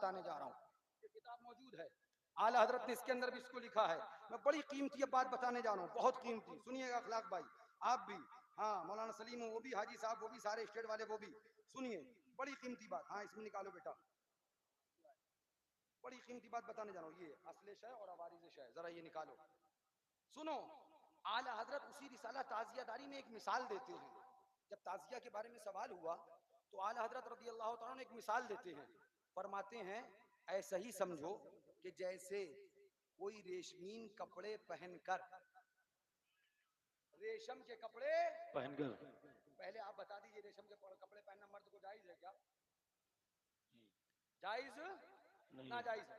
बताने जा रहा हूँ। ये किताब मौजूद है, आला हजरत ने इसके अंदर भी इसको लिखा है। मैं बड़ी कीमती बात बताने जा रहा हूँ, बहुत कीमती। सुनिएगा अखलाक भाई, आप भी, हाँ मौलाना सलीम वो भी, हाजी साहब वो भी, सारे स्टेट वाले वो भी सुनिए, बड़ी कीमती बात। हाँ इसमें निकालो बेटा, बड़ी कीमती बात बताने जा रहा हूँ। ये असले शय और अवारिज़ शय, जरा ये निकालो, सुनो। आला हजरत उसी रिसाला ताजियादारी में एक मिसाल देते हैं। जब ताजिया के बारे में सवाल हुआ तो आला हजरत रज़ी अल्लाह तआला ने एक मिसाल देते हैं। फरमाते हैं ऐसा ही समझो कि जैसे कोई रेशमीन कपड़े पहनकर, रेशम के कपड़े पहनकर, पहले आप बता दीजिए, रेशम के कपड़े पहनना मर्द को जायज है क्या? जायज नहीं ना है, जायज है?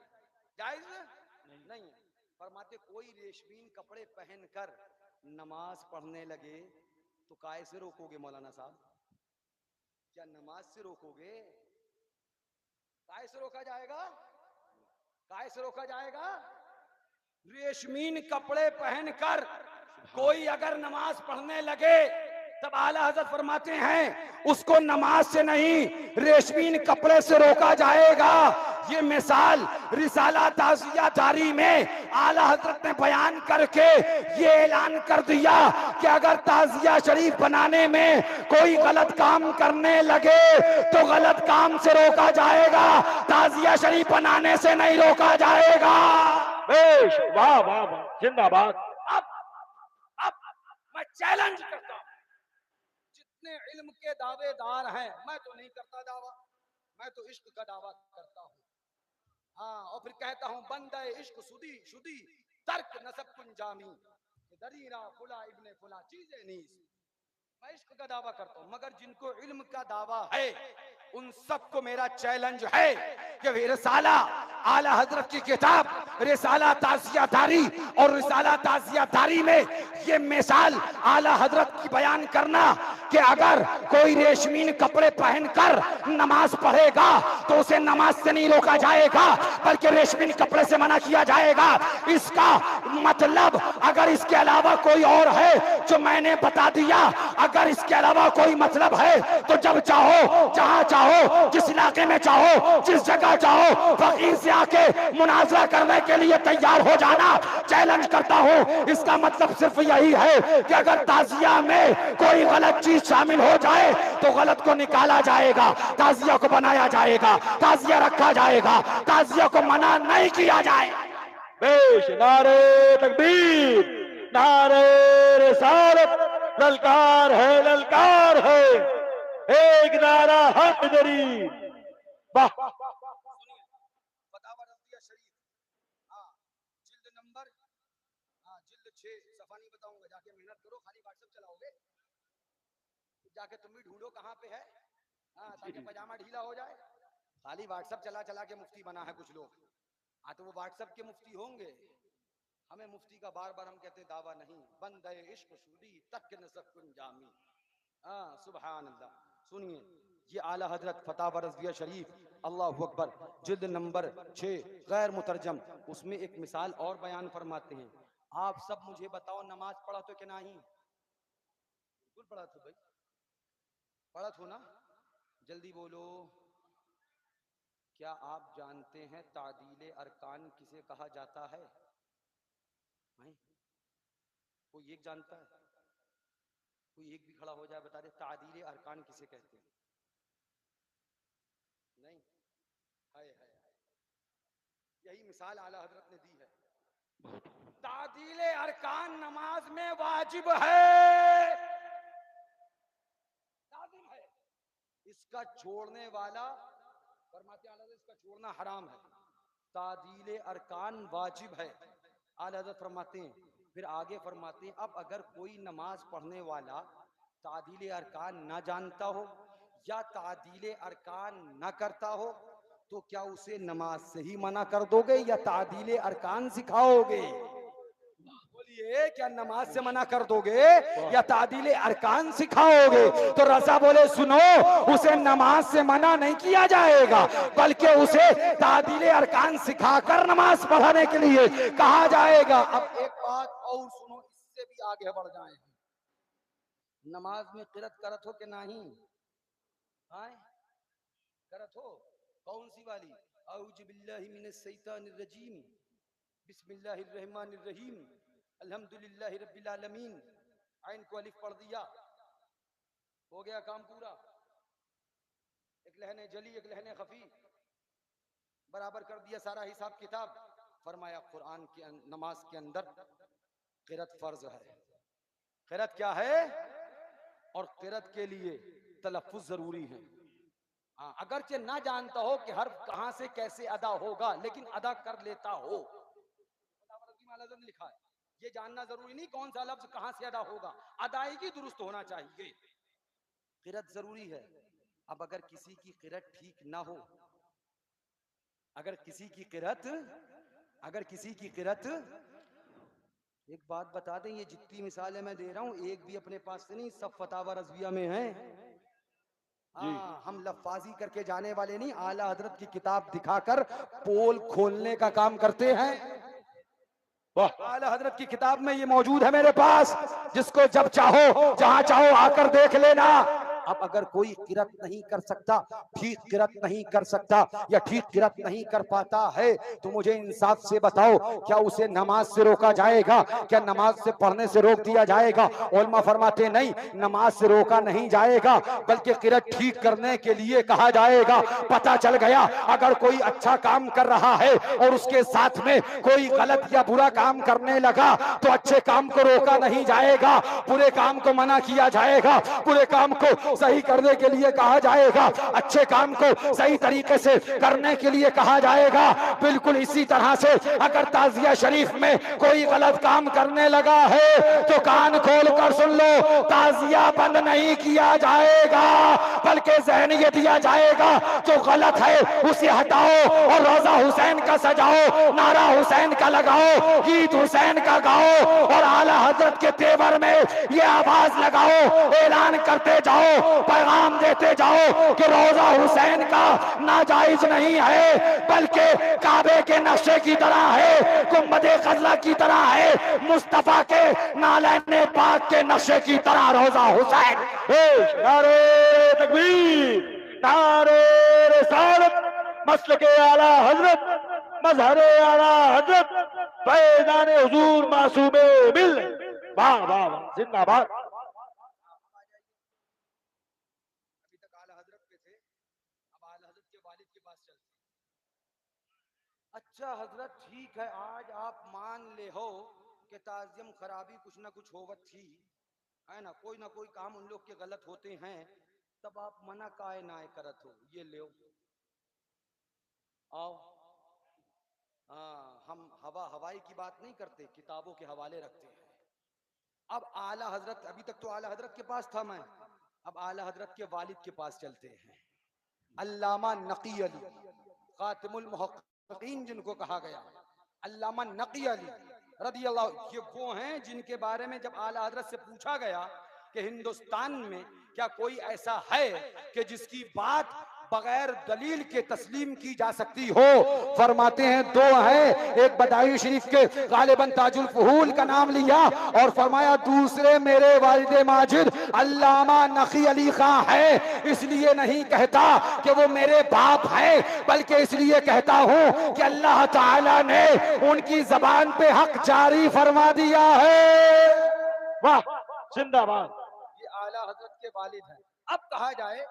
जायज नहीं। नहीं है। फरमाते कोई रेशमीन कपड़े पहनकर नमाज पढ़ने लगे तो काय से रोकोगे मौलाना साहब? क्या नमाज से रोकोगे? काय से रोका जाएगा? काय से रोका जाएगा? रेशमीन कपड़े पहनकर कोई अगर नमाज पढ़ने लगे तब आला हजरत फरमाते हैं उसको नमाज से नहीं रेशमीन कपड़े से रोका जाएगा। ये मिसाल रिसाला ताजिया जारी में आला हजरत ने बयान करके ये ऐलान कर दिया कि अगर ताजिया शरीफ बनाने में कोई गलत काम करने लगे तो गलत काम से रोका जाएगा, ताजिया शरीफ बनाने से नहीं रोका जाएगा। बेश, वाह वाह वाह, जिंदाबाद। अब मैं चैलेंज करता हूं, जितने इल्म के दावेदार हैं, मैं तो नहीं करता दावा, मैं तो इश्क का दावा करता हूं। हाँ, और फिर कहता हूं बंदे इश्क सुदी शुदी तर्क नसब कुन जामी, दरीरा फुला इब्ने फुला चीजें नीस। मैं इश्क का दावा करता हूं, मगर जिनको इल्म का दावा है उन सबको मेरा चैलेंज है कि रिसाला आला हजरत की किताब रिसाला ताजियादारी और रिसाला ताजियादारी में ये मिसाल आला हजरत की बयान करना कि अगर कोई रेशमीन कपड़े पहनकर नमाज पढ़ेगा तो उसे नमाज से नहीं रोका जाएगा बल्कि रेशमीन कपड़े से मना किया जाएगा। इसका मतलब अगर इसके अलावा कोई और है जो मैंने बता दिया, अगर इसके अलावा कोई मतलब है तो जब चाहो, जहां चाहो, जिस इलाके में चाहो, जिस जगह चाहो, फकीर से आके मुनाजरा करने के लिए तैयार हो जाना। चैलेंज करता हूं, इसका मतलब सिर्फ यही है कि अगर ताजिया में कोई गलत चीज शामिल हो जाए तो गलत को निकाला जाएगा, ताजिया को बनाया जाएगा, ताजिया रखा जाएगा, ताजिया को मना नहीं किया जाएगा। बेश, नारे तकबीर, नारे रिसालत, ललकार है, ललकार है, एक नारा हैदरी। वाह, फतावा रज़िया शरीफ, हाँ जिल्द नंबर, हाँ जिल्द 6, सफा नहीं बताऊंगा, जाके मेहनत करो, खाली व्हाट्सएप चलाओगे, जाके तुम भी ढूंढो कहाँ पे है, हाँ ताकि पजामा ढीला हो जाए। खाली व्हाट्सएप चला चला के मुफ्ती बना है कुछ लोग। हाँ तो वो व्हाट्सएप के मुफ्ती होंगे, हमें मुफ्ती का बार बार हम कहते दावा नहीं। बंदे इश्क शुदी तक नसब कुन जामी, हाँ सुभान अल्लाह। सुनिए ये आला हजरत फतावा रज़िया शरीफ, अल्लाहु अकबर, जिल्द नंबर 6 गैर मुतरजम, उसमें एक मिसाल और बयान फरमाते हैं। आप सब मुझे बताओ नमाज पढ़ा तो कि नहीं? बिल्कुल पढ़ा तो भाई, पढ़ा तो ना, जल्दी बोलो। क्या आप जानते हैं तादीले अरकान किसे कहा जाता है? नहीं कोई एक जानता है? कोई एक भी खड़ा हो जाए बता दे तादीले अरकान किसे कहते हैं? नहीं, हाय हाय हाय, यही मिसाल आला हजरत ने दी है। तादीले अरकान नमाज में वाजिब है, लाजिम है, इसका छोड़ने वाला फरमाते आला हजरत इसका छोड़ना हराम है। तादीले अरकान वाजिब है, आला हजरत फरमाते हैं। फिर आगे फरमाते हैं अब अगर कोई नमाज पढ़ने वाला तादीले अरकान ना जानता हो या तादीले अरकान ना करता हो तो क्या उसे नमाज से ही मना कर दोगे या तादीले अरकान सिखाओगे? बोलिए, क्या नमाज से मना कर दोगे या तादीले अरकान सिखाओगे? तो रजा बोले सुनो, उसे नमाज से मना नहीं किया जाएगा बल्कि उसे तादीले अरकान सिखाकर नमाज पढ़ाने के लिए कहा जाएगा। अब एक बात और सुनो, इससे भी आगे बढ़ जाए, नमाज में किरत करत हो कि नहीं? आए करत हो? कौन सी वाली? औज़ु बिल्लाहि मिनश शैतानिर रजीम, बिस्मिल्लाहिर रहमानिर रहीम, अल्हम्दुलिल्लाहि रब्बिल आलमीन। आइन को अलिफ पढ़ दिया, हो गया काम पूरा। एक लहने जली एक लहने खफी, बराबर कर दिया सारा हिसाब किताब। फरमाया कुरान की नमाज के अंदर क़िरात फर्ज है। क़िरात क्या है? और क़िरात के लिए तलफ़्फ़ुज़ जरूरी है। हाँ, अगरचे ना जानता हो कि हर्फ कहां से कैसे अदा होगा, लेकिन अदा कर लेता हो। लिखा है, ये जानना जरूरी नहीं कौन सा लफ्ज कहां से अदा होगा, अदायगी दुरुस्त होना चाहिए। क़िरात जरूरी है। अब अगर किसी की क़िरात ठीक ना हो, अगर किसी की क़िरात एक बात बता दें, ये जितनी मिसालें मैं दे रहा हूं एक भी अपने पास से नहीं, सब फतावा रज़विया में है। हाँ, हम लफ्फाजी करके जाने वाले नहीं, आला हजरत की किताब दिखाकर पोल खोलने का काम करते हैं। आला हजरत की किताब में ये मौजूद है मेरे पास, जिसको जब चाहो जहां चाहो आकर देख लेना। अब अगर कोई क़िरात नहीं कर सकता, ठीक क़िरात नहीं कर सकता या ठीक क़िरात नहीं कर पाता है, तो मुझे इंसाफ से बताओ, क्या उसे नमाज से रोका जाएगा? क्या नमाज से पढ़ने से रोक दिया जाएगा? उलमा फरमाते नहीं, नमाज से रोका नहीं जाएगा, बल्कि क़िरात ठीक करने के लिए कहा जाएगा। पता चल गया अगर कोई अच्छा काम कर रहा है और उसके साथ में कोई गलत या बुरा काम करने लगा, तो अच्छे काम को रोका नहीं जाएगा, बुरे काम को मना किया जाएगा, बुरे काम को सही करने के लिए कहा जाएगा, अच्छे काम को सही तरीके से करने के लिए कहा जाएगा। बिल्कुल इसी तरह से अगर ताज़िया शरीफ में कोई गलत काम करने लगा है तो कान खोल कर सुन लो, ताज़िया बंद नहीं किया जाएगा, बल्कि ज़हन ये दिया जाएगा जो गलत है उसे हटाओ और रोजा हुसैन का सजाओ, नारा हुसैन का लगाओ, गीत हुसैन का गाओ और आला हजरत के तेवर में ये आवाज लगाओ, ऐलान करते जाओ, पैगाम देते जाओ कि रोजा हुसैन का नाजायज नहीं है, बल्कि काबे के नक्शे की तरह है, गुंबदे खजला की तरह है, मुस्तफा के नालैने पाक के नक्शे की तरह रोजा हुसैन। नारे तकबीर, नारे रिसालत, मसलके आला हजरत, मजहरे आला हजरत, फैज़ाने हुजूर मासूमे मिल। वाह वाह वाह, जिंदाबाद। अभी तक आला हजरत पे थे, अब आला हजरत के वालिद के पास चलते। अच्छा हजरत, ठीक है, आज आप मान ले हो कि ताज़ियम खराबी कुछ ना कुछ होवत थी, है ना, कोई काम उन लोग के गलत होते हैं, तब आप मना काहे ना करत हो। ये ले आओ। हाँ, हम हवाई की बात नहीं करते, किताबों के हवाले रखते हैं। अब आला हजरत, अभी तक तो आला हजरत के पास था मैं, अब आला हजरत के वालिद के पास चलते हैं। अल्लामा नकी अली खातिमुल मुहक्किकीन जिनको कहा गया, अल्लामा नकी अली रदी अल्लाह, ये वो हैं जिनके बारे में जब आला हजरत से पूछा गया कि हिंदुस्तान में क्या कोई ऐसा है कि जिसकी बात बगैर दलील के तस्लीम की जा सकती हो, फरमाते हैं दो है, एक बदायूं शरीफ के गालिबन ताजुल फुहूल का नाम लिया और फरमाया दूसरे मेरे वालिद माजिद अल्लामा नकी अली खां है। इसलिए नहीं कहता कि वो मेरे बाप है, बल्कि इसलिए कहता हूं कि अल्लाह ताला ने उनकी जबान पे हक जारी फरमा दिया है। वाह, जिंदाबाद। ये आला हजरत के वालिद हैं। अब कहा जाए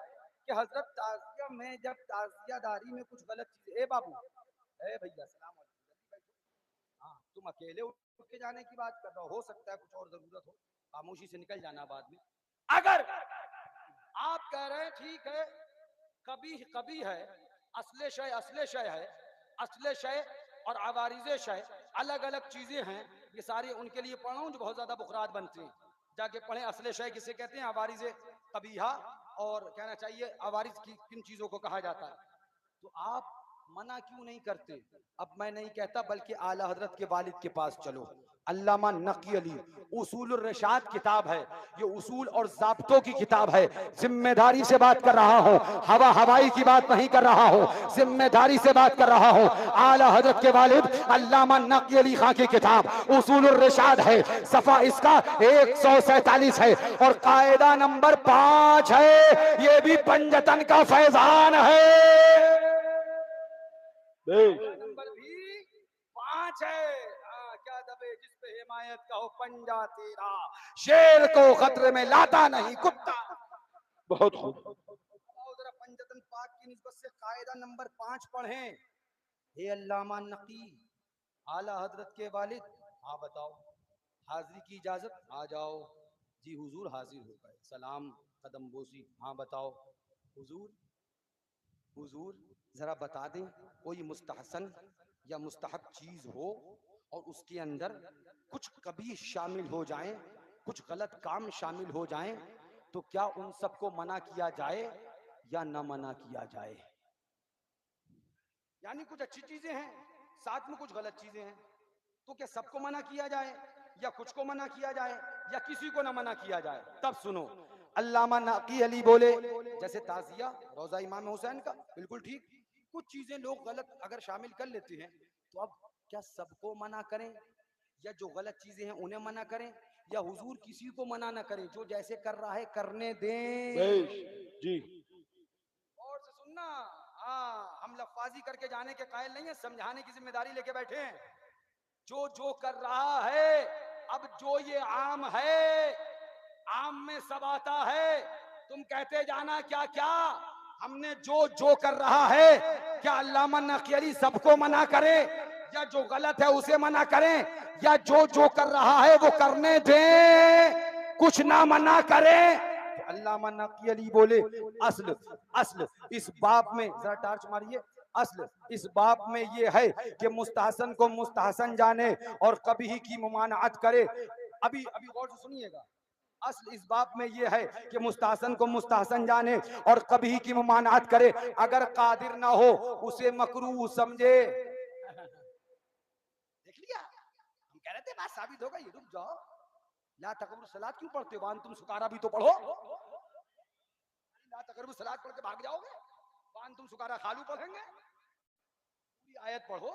कि हजरत ताज़िया में जब ताज़ियादारी में कुछ गलत चीज, ए बाबू, ए भैया सलाम अलैकुम, हाँ तुम अकेले उठ के जाने की बात कर रहे हो सकता है कुछ और जरूरत हो, खामोशी से निकल जाना बाद में। अगर आप कह रहे हैं ठीक है, कभी है, असले शय है, असले शय और आवारिज़े शय अलग अलग चीजें हैं, ये सारे उनके लिए पढ़ा हूं जो बहुत ज्यादा बुखरात बनते हैं, जाके पढ़ें। असले शय किसे कहते हैं, आवारिज़े कबीहा, और कहना चाहिए आवारिज की किन चीजों को कहा जाता है। तो आप मना क्यों नहीं करते? अब मैं नहीं कहता, बल्कि आला हजरत के वालिद के पास चलो। अल्लामा नकी अली, उसूल रिशाद किताब है, ये उसूल और ज़ाब्तों की किताब है। जिम्मेदारी से बात कर रहा हूँ, हवाई की बात नहीं कर रहा हूँ, जिम्मेदारी से बात कर रहा हूँ। आला हजरत के वालिद अल्लामा नकी अली खां की किताब उसूल रिशाद है, सफ़ा इसका 147 है और कायदा नंबर 5 है। ये भी पंजतन का फैजान है। नंबर भी 5 है। क्या दबे जिस पे हिमायत का हो पंजा तेरा, शेर को खतरे में लाता नहीं कुत्ता। बहुत खूब। जरा पंजतन पाक की निस्बत से कायदा नंबर 5 पढ़ें। हे अल्लामा नकी, आला हजरत के वालिद, हाँ बताओ, हाजिरी की इजाजत, आ जाओ। जी हुजूर हाजिर हो गए। सलाम कदम बोसी, हाँ बताओ हुजूर। हुजूर जरा बता दें कोई मुस्तहसन या मुस्तहब चीज हो और उसके अंदर कुछ कभी शामिल हो जाए, कुछ गलत काम शामिल हो जाए, तो क्या उन सबको मना किया जाए या ना मना किया जाए? यानी कुछ अच्छी चीजें हैं, साथ में कुछ गलत चीजें हैं, तो क्या सबको मना किया जाए या कुछ को मना किया जाए या किसी को ना मना किया जाए? तब सुनो, अल्लामा नाकी अली बोले, जैसे ताजिया रोजा इमाम हुसैन का, बिल्कुल ठीक। कुछ चीजें लोग गलत अगर शामिल कर लेते हैं, तो अब क्या सबको मना करें या जो गलत चीजें हैं उन्हें मना करें, या हुजूर किसी को मना ना करें, जो जैसे कर रहा है करने दें? जी और से सुनना, हाँ हम लफाजी करके जाने के कायल नहीं है, समझाने की जिम्मेदारी लेके बैठे हैं। जो जो कर रहा है, अब जो ये आम है, आम में सब आता है, तुम कहते जाना क्या क्या। हमने जो जो कर रहा है, क्या अल्लामा नकी अली सबको मना करे या जो गलत है उसे मना करें, या जो जो कर रहा है वो करने दें, कुछ ना मना करें? अल्लामा नकी अली बोले, असल असल इस बाप में, जरा टार्च मारिए, असल इस बाप में ये है कि मुस्तहसन को मुस्तहसन जाने और कभी की मुमानअत करे। अभी अभी गौर से सुनिएगा, असल इस बाप में ये है कि मुस्तहसन को मुस्तहसन जाने और कभी की मुमानअत करे, अगर कादिर ना हो उसे मकरूह समझे। देख लिया, हम कह रहे थे बात साबित हो गई। रुक जाओ, ला तकबर सलात क्यों पढ़ते हो? तुम सुकारा भी तो पढ़ो। ला तकबर सलात पढ़ के भाग जाओगे? वान तुम सुकारा खालू पढ़ेंगे? पूरी आयत पढ़ो,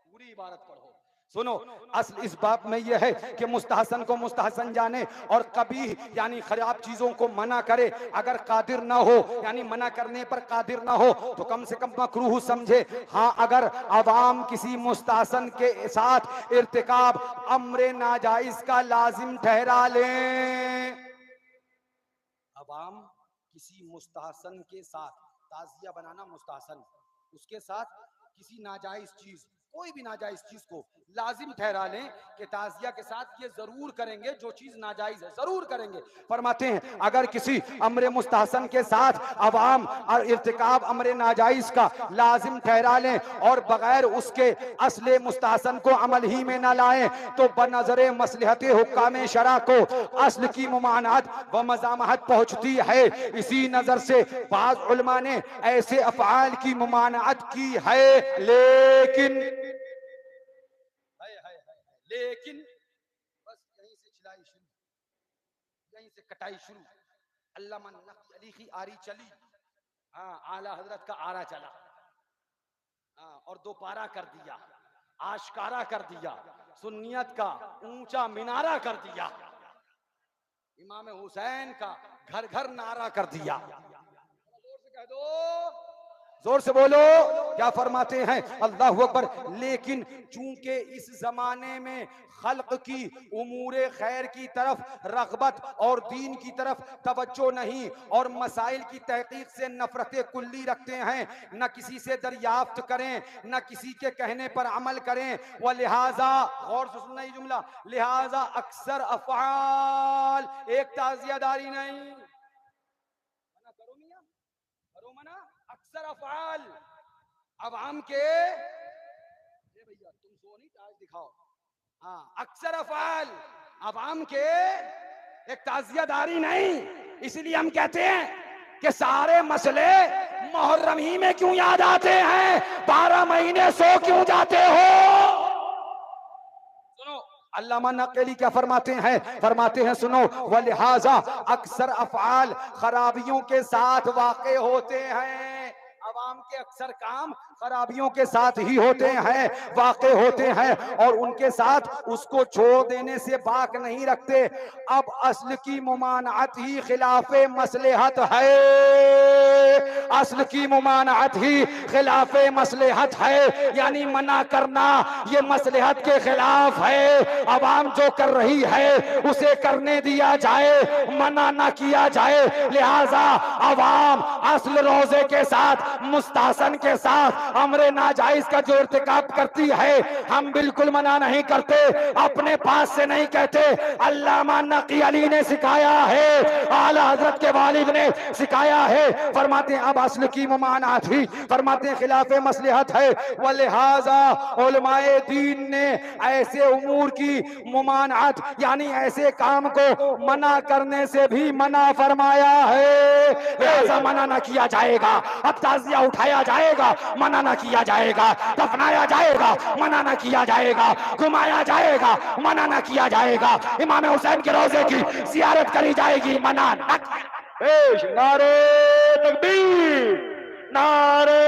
पूरी इबारत पढ़ो। सुनो, असल इस बात में यह है कि मुस्तहसन को मुस्तहसन जाने और कभी यानी खराब चीजों को मना करे, अगर कादिर ना हो यानी मना करने पर कादिर ना हो तो कम से कम मकरूह समझे। हाँ, अगर अवाम किसी मुस्तहसन के साथ इर्तिकाब अम्रे नाजायज का लाजिम ठहरा लें, अवाम किसी मुस्तहसन के साथ, ताजिया बनाना मुस्तहसन, उसके साथ किसी नाजायज चीज, कोई भी नाजायज चीज को लाजिम ठहरा लें कि ताजिया के साथ ये जरूर करेंगे, जो चीज नाजायज है जरूर करेंगे। फरमाते हैं अगर किसी अमरे मुस्तहसन के साथ अवाम और इर्तिकाब अमरे नाजायज का लाजिम ठहरा लें और बगैर उसके असले मुस्तहसन को अमल ही में न लाएं, तो बनज़रे मसलहत हुक्काम शरा को असल की मुमानअत व मज़ामहत पहुंचती है। इसी नजर से बाज़ उलमा ने ऐसे अफ़आल की मुमानअत की है, लेकिन बस यहीं से चिल्लाई शुरू, यहीं से कटाई शुरू। अल्लामा नकी अली की आरी चली, हाँ आला हजरत का आरा चला, हाँ और दो पारा कर दिया, आशकारा कर दिया, सुन्नियत का ऊंचा मिनारा कर दिया, इमाम हुसैन का घर घर नारा कर दिया। जोर से कह दो, जोर से बोलो, क्या फरमाते हैं? अल्लाहु अकबर। लेकिन चूंकि इस जमाने में खल्क की उमूरे खैर की तरफ रग़बत और दीन की तरफ तवज्जो नहीं और मसाइल की तहकीक से नफरत कुल्ली रखते हैं, न किसी से दरियाफ्त करें न किसी के कहने पर अमल करें, व लिहाजा, गौर से सुनना ये जुमला, लिहाजा अक्सर अफ़आल, एक ताज़ियादारी नहीं, मना करो मियां, करो मना, अक्सर अफ़आल अवाम के, भैया तुम सो नहीं, ताज दिखाओ, हाँ अक्सर अफ़आल अवाम के एक ताज़ियादारी नहीं। इसलिए हम कहते हैं कि सारे मसले मुहर्रम ही में क्यों याद आते हैं, 12 महीने सो क्यों जाते हो? अल्लामा नक़ली क्या फरमाते हैं सुनो, वलिहाजा अक्सर अफ़आल खराबियों के साथ वाक़े होते हैं, अवाम के अक्सर काम खराबियों के साथ ही होते हैं, वाक़े होते हैं, और उनके साथ उसको छोड़ देने से बाक नहीं रखते। अब अस्ल की मुमानअत ही खिलाफे मसलहत है, अस्ल की मुमानअत ही खिलाफे मसलहत है, यानी मना करना ये मसलहत के खिलाफ है। अवाम जो कर रही है उसे करने दिया जाए, मना ना किया जाए। लिहाजा अवाम अस्ल रोजे के साथ, मुस्तहसन के साथ अमरे नाजायज का जो इर्तिकाब करती है, हम बिल्कुल मना नहीं करते, अपने पास से नहीं कहते। अल्लामा नकी अली ने सिखाया है, आला हजरत के वालिद ने सिखाया है। फरमाते हैं अब अस्ल की मुमानात ही, फरमाते हैं खिलाफे मसलहत है। वलिहाजा उलमाए दीन ने ऐसे उमूर की मुमानात यानी ऐसे काम को मना करने से भी मना फरमाया है। लिहाजा मना ना किया जाएगा। अब ताजिया उठाया जाएगा, मना ना किया जाएगा। दफनाया जाएगा, मना ना किया जाएगा। घुमाया जाएगा, मना ना किया जाएगा। इमाम हुसैन के रोजे की जियारत करी जाएगी, मना ना। नारे तकबीर, नारे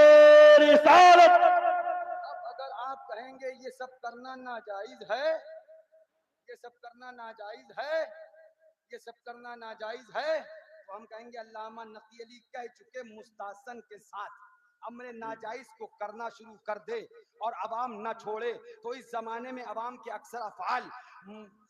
रिसालत। अब अगर आप कहेंगे ये सब करना नाजायज है, ये सब करना नाजायज है, ये सब करना नाजायज है, तो हम कहेंगे अल्लामा नकी अली कह चुके मुस्तहसन के साथ अमरे नाजायज को करना शुरू कर दे और अवाम ना छोड़े। तो इस जमाने में अवाम के अक्सर अफआल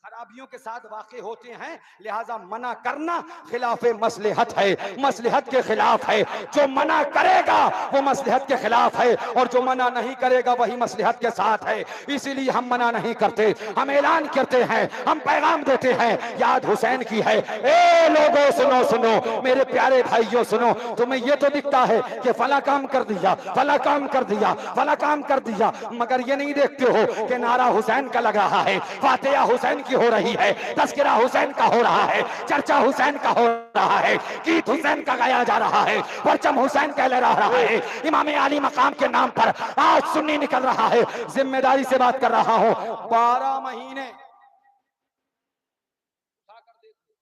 खराबियों के साथ वाक़े होते हैं, लिहाजा मना करना खिलाफे मसलहत है, मसलहत के खिलाफ है। जो मना करेगा वो मसलहत के खिलाफ है, और जो मना नहीं करेगा वही मसलहत के साथ है। इसीलिए हम मना नहीं करते, हम ऐलान करते हैं, हम पैगाम देते हैं, याद हुसैन की है। ए लोगों सुनो सुनो, मेरे प्यारे भाइयों सुनो, तुम्हें ये तो दिखता है कि फला काम कर दिया, फला काम कर दिया, फला काम कर दिया, मगर ये नहीं देखते हो कि नारा हुसैन का लग रहा है, फातिहा हुसैन की हो रही है, तज़किरा हुसैन का हो रहा है, चर्चा हुसैन का हो रहा है, गीत हुसैन का गाया जा रहा है, परचम हुसैन का लहरा रहा है। इमाम अली मकाम के नाम पर आज सुन्नी निकल रहा है। जिम्मेदारी से बात कर रहा हूं। 12 महीने उठाकर देखो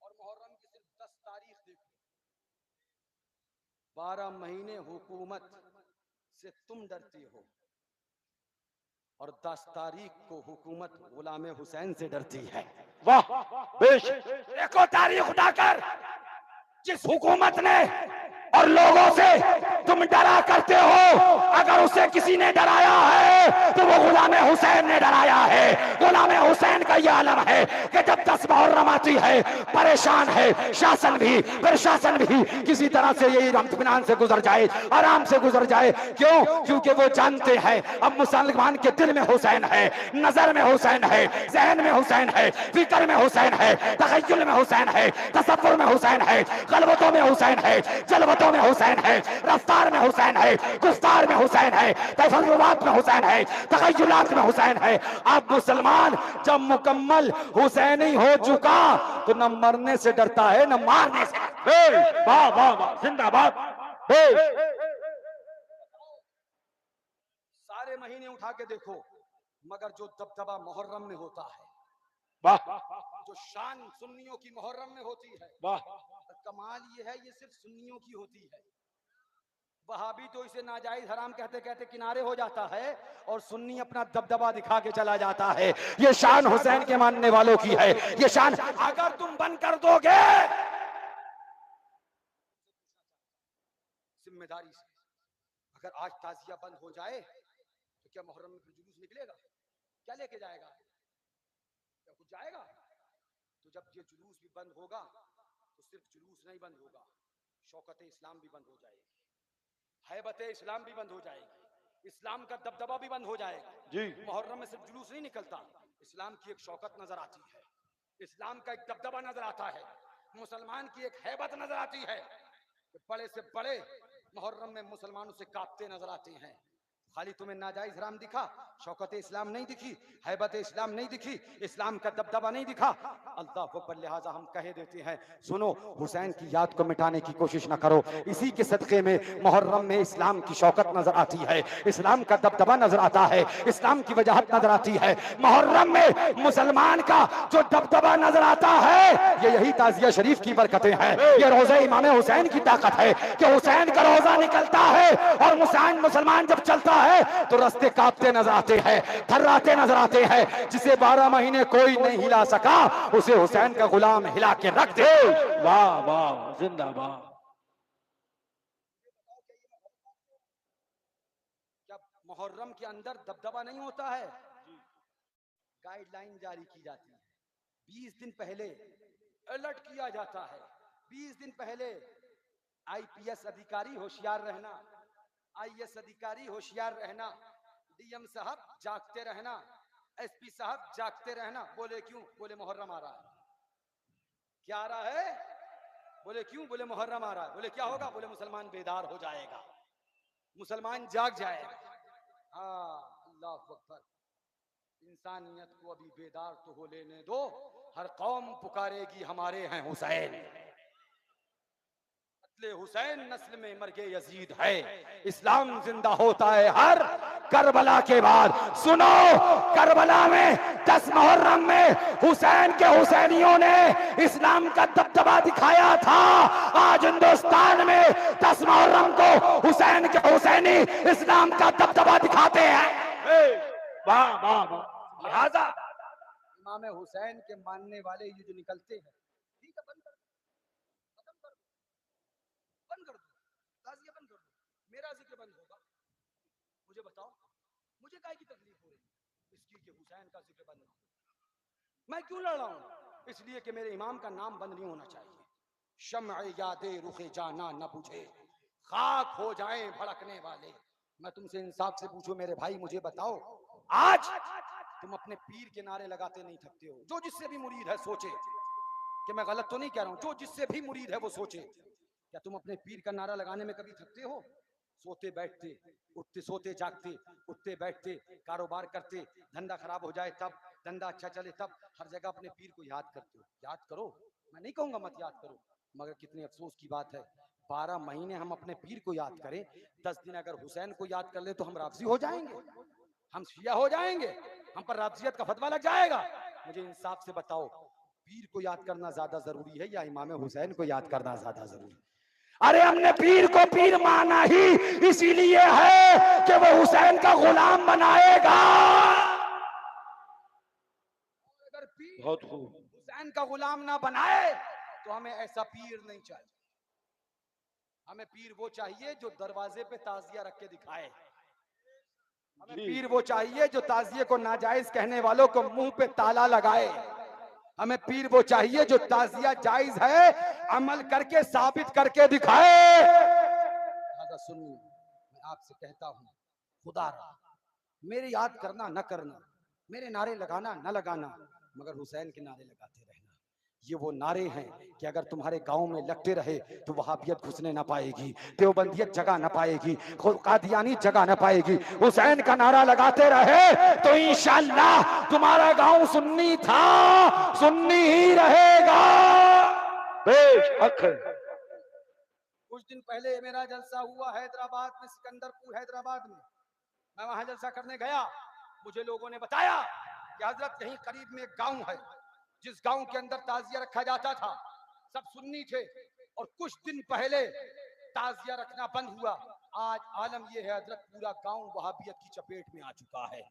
और मुहर्रम की सिर्फ 10 तारीख देखो। 12 महीने हुकूमत से तुम डरती हो और 10 तारीख को हुकूमत गुलाम हुसैन से डरती है। वाह बेश, देखो तारीख उठाकर, जिस हुकूमत ने और लोगों से तुम डरा करते हो, अगर उसे किसी ने डराया है तो वो गुलाम हुसैन ने डराया है। गुलाम हुसैन का यह आलम है कि जब 10 मुहर्रम आती है, परेशान है शासन भी, प्रशासन भी, किसी तरह से यही इत्मीनान से गुजर जाए, आराम से गुजर जाए। क्यों? क्योंकि वो जानते हैं अब मुसलमान के दिल में हुसैन है, नजर में हुसैन है, जहन में हुसैन है, फिक्र में हुसैन है, तखय्युल में हुसैन है, तसव्वुर में हुसैन है, गलबतों में हुसैन है, जलवतों में हुसैन है, रफ्तार में हुसैन है, गुफ्तार में हुसैन है, तफर्रुआत में हुसैन है, तखय्युलात में हुसैन है। अब मुसलमान जब मुकम्मल हुसैनी हो चुका तो न मरने से डरता है न मारने से। वाह वाह वाह, जिंदाबाद। सारे महीने उठा के देखो, मगर जो दबदबा मुहर्रम में होता है, वाह, जो शान सुन्नियों की मुहर्रम में होती है, वाह, कमाल ये है ये सिर्फ सुन्नियों की होती है। वहाबी तो इसे नाजायज हराम कहते कहते किनारे हो जाता है और सुन्नी अपना दबदबा दिखा के चला जाता है। ये शान हुसैन के मानने वालों की है, ये शान अगर तुम बंद कर दोगे जिम्मेदारी से, अगर आज ताजिया बंद हो जाए तो क्या मुहर्रम में फिर जुलूस निकलेगा? क्या लेके जाएगा? क्या कुछ जाएगा? तो जब ये जुलूस भी बंद होगा तो सिर्फ जुलूस नहीं बंद होगा, शौकत इस्लाम भी बंद हो जाएगी, हैबत इस्लाम भी बंद हो जाएगी, इस्लाम का दबदबा भी बंद हो जाएगा जी। मुहर्रम में सिर्फ जुलूस नहीं निकलता, इस्लाम की एक शौकत नजर आती है, इस्लाम का एक दबदबा नजर आता है, मुसलमान की एक हैबत नजर आती है। बड़े से बड़े मुहर्रम में मुसलमानों से कांपते नजर आते हैं, खाली तुम्हें नाजायज हराम दिखा, शौकत इस्लाम नहीं दिखी, हैबत इस्लाम नहीं दिखी, इस्लाम का दबदबा नहीं दिखा। अल्लाह अकबर, लिहाजा हम कह देते हैं, सुनो, हुसैन की याद को मिटाने की कोशिश न करो। इसी के सदक़े में मुहर्रम में इस्लाम की शौकत नजर आती है, इस्लाम का दबदबा नजर आता है, इस्लाम की वजाहत नजर आती है। मुहर्रम में मुसलमान का जो दबदबा नजर आता है, ये यही ताजिया शरीफ की बरकतें हैं। ये रोज़े इमाम हुसैन की ताकत है कि हुसैन का रोजा निकलता है और मुसलमान जब चलता है तो रास्ते कांपते नजर आते हैं, थर्राते नजर आते हैं। जिसे 12 महीने कोई नहीं हिला सका, उसे हुसैन का गुलाम हिला के रख दे। वाह वाह, जिंदाबाद। क्या मुहर्रम के अंदर दबदबा नहीं होता है? गाइडलाइन जारी की जाती है, 20 दिन पहले अलर्ट किया जाता है। 20 दिन पहले आईपीएस अधिकारी होशियार रहना, आईएएस अधिकारी होशियार रहना, डीएम साहब जागते रहना, एसपी साहब जागते रहना। बोले क्यों? बोले मुहर्रम आ रहा है। क्या आ रहा है? बोले क्यों? बोले मुहर्रम आ रहा है। बोले क्या होगा? बोले मुसलमान बेदार हो जाएगा, मुसलमान जाग जाएगा। हाँ, अल्लाह अकबर। इंसानियत को अभी बेदार तो हो लेने दो, हर कौम पुकारेगी हमारे हैं हुसैन। हुसैन नस्ल में मर्गे यजीद है, इस्लाम जिंदा होता है हर करबला के बाद। सुनो, करबला में 10 मुहर्रम में हुसैन के हुसैनियों ने इस्लाम का दबदबा दिखाया था। आज हिंदुस्तान में 10 मुहर्रम को हुसैन के हुसैनी इस्लाम का दबदबा दिखाते हैं। वाह वाह वाह। लिहाजा इमाम हुसैन के मानने वाले ये जो निकलते हैं, ठीक है, बंद कर दो, खत्म कर दो, बंद कर दो, ताज़िया बंद कर दो, मेरा जिक्र बंद होगा। मुझे बताओ, मुझे काहे की तकलीफ हो रही है इसकी कि हुसैन का जिक्र बंद ना हो? मैं क्यों लड़ रहा हूं? इसलिए कि मेरे इमाम का नाम बंद नहीं होना चाहिए। शम्अ यादे रुखे जाना न बुझे, खाक हो जाएं भड़कने वाले। मैं तुमसे इंसाफ से पूछूं मेरे भाई, मुझे बताओ, आज तुम अपने पीर के नारे लगाते नहीं थकते हो? जो जिससे भी मुरीद है सोचे, कि मैं गलत तो नहीं कह रहा हूं, जो जिससे भी मुरीद है वो सोचे, क्या तुम अपने पीर का नारा लगाने में कभी थकते हो? सोते बैठते, उठते सोते जागते, उठते बैठते, कारोबार करते, धंधा खराब हो जाए तब, धंधा अच्छा चले तब, हर जगह अपने पीर को याद करते हो। याद करो, मैं नहीं कहूंगा मत याद करो, मगर कितने अफसोस की बात है, 12 महीने हम अपने पीर को याद करें, 10 दिन अगर हुसैन को याद कर ले तो हम राफजी हो जाएंगे, हम शिया हो जाएंगे, हम पर राफजियत का फतवा लग जाएगा। मुझे इंसाफ से बताओ, पीर को याद करना ज्यादा जरूरी है या इमाम हुसैन को याद करना ज्यादा जरूरी है? अरे हमने पीर को पीर माना ही इसीलिए है कि वो हुसैन का गुलाम बनाएगा। अगर पीर बहुत खूब। हुसैन का गुलाम ना बनाए तो हमें ऐसा पीर नहीं चाहिए। हमें पीर वो चाहिए जो दरवाजे पे ताजिया रख के दिखाए। हमें पीर वो चाहिए जो ताजिए को नाजायज कहने वालों को मुंह पे ताला लगाए। हमें पीर वो चाहिए जो ताजिया जायज है अमल करके साबित करके दिखाए। लिहाजा सुनिए, मैं आपसे कहता हूं, खुदा मेरे याद करना न करना, मेरे नारे लगाना न लगाना, मगर हुसैन के नारे लगाते रहना। ये वो नारे हैं कि अगर तुम्हारे गांव में लगते रहे तो वहाबियत घुसने ना पाएगी, देवबंदियत जगह ना पाएगी, कादियानी जगह ना पाएगी। हुसैन का नारा लगाते रहे तो इंशाअल्लाह तुम्हारा गांव सुन्नी था, सुन्नी ही रहेगा। बेशक। कुछ दिन पहले मेरा जलसा हुआ हैदराबाद में, सिकंदरपुर हैदराबाद में। मैं वहां जलसा करने गया, मुझे लोगों ने बताया कि हजरत यहीं करीब में एक गांव है, जिस गांव के अंदर ताजिया रखा जाता था, सब सुन्नी थे, और कुछ दिन पहले ताजिया रखना बंद हुआ। आज आलम यह है हजरत पूरा गांव वहाबियत की चपेट में आ चुका है,